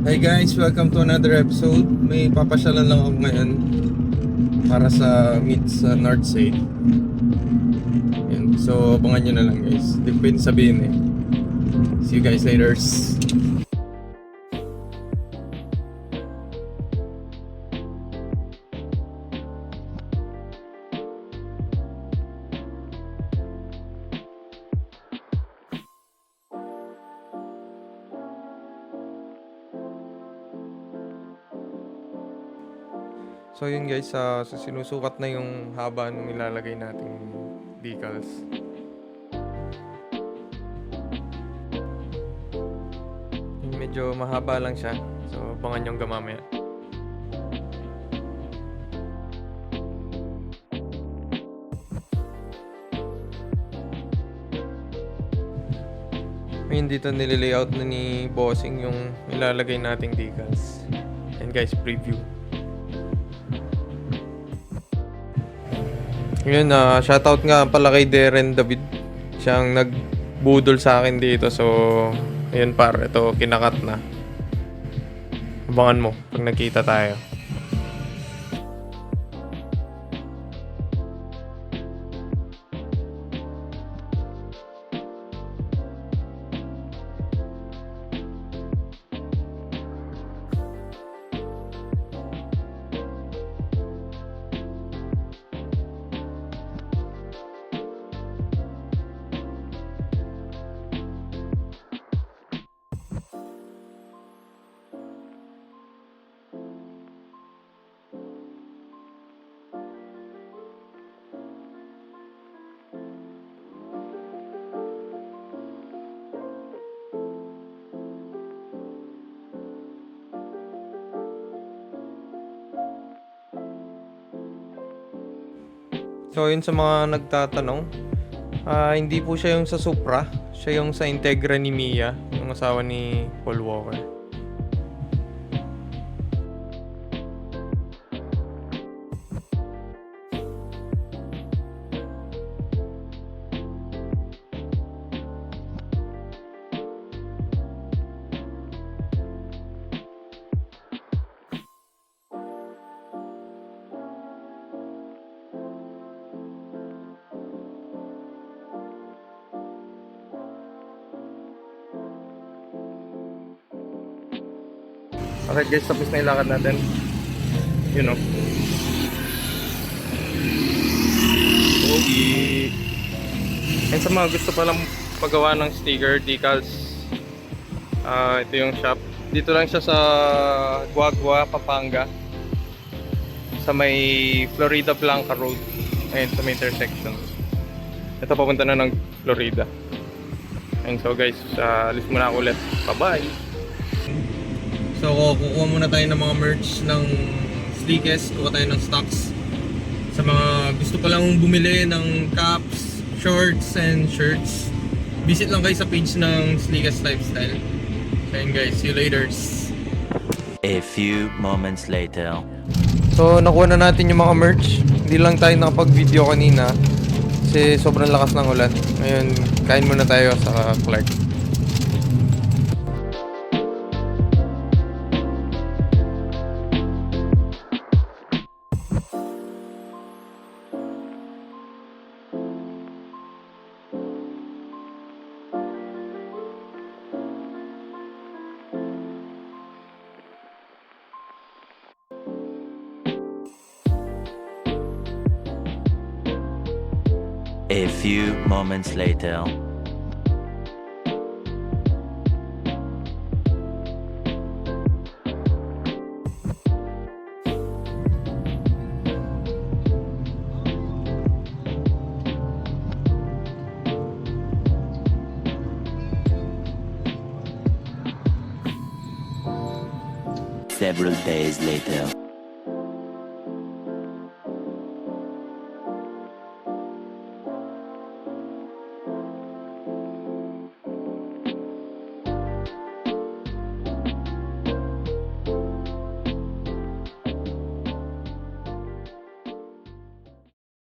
Hey guys, welcome to another episode. May papasyalan lang ako ngayon para sa meet sa Northside. Yan. So, abangan nyo na lang guys. Di ko pwede sabihin eh. See you guys later. So yun guys, so sinusukat na yung haba nung ilalagay nating decals. Medyo mahaba lang siya. So abangan yung gamamaya. Ngayon dito nililayout na ni Bossing yung ilalagay nating decals. And guys, preview. Yun, shoutout nga pala kay Darren David. Siyang nagbudol sa akin dito. So, ayun par, ito kinakat na. Abangan mo pag nagkita tayo. So yun sa mga nagtatanong, hindi po siya yung sa Supra, siya yung sa Integra ni Mia, yung asawa ni Paul Walker. Okay guys, tapos na ilakad natin. You know. Okay. And sa mga gusto palang paggawa ng sticker, decals, ito yung shop. Dito lang siya sa Guagua, Pampanga. Sa may Florida Blanca Road. Ayun, sa may intersection. Ito papunta na ng Florida. And so guys, alis muna ako ulit. Bye-bye! So kukuha muna tayo ng mga merch ng Sleekest, kuha tayo ng stocks. Sa mga gusto pa lang bumili ng caps, shorts, and shirts, visit lang kayo sa page ng Sleekest Lifestyle. So yun guys, see you later. A few moments later. So nakuha na natin yung mga merch. Hindi lang tayo nakapag-video kanina kasi sobrang lakas ng ulan. Ngayon, kain muna tayo sa Clark. A few moments later. Several days later.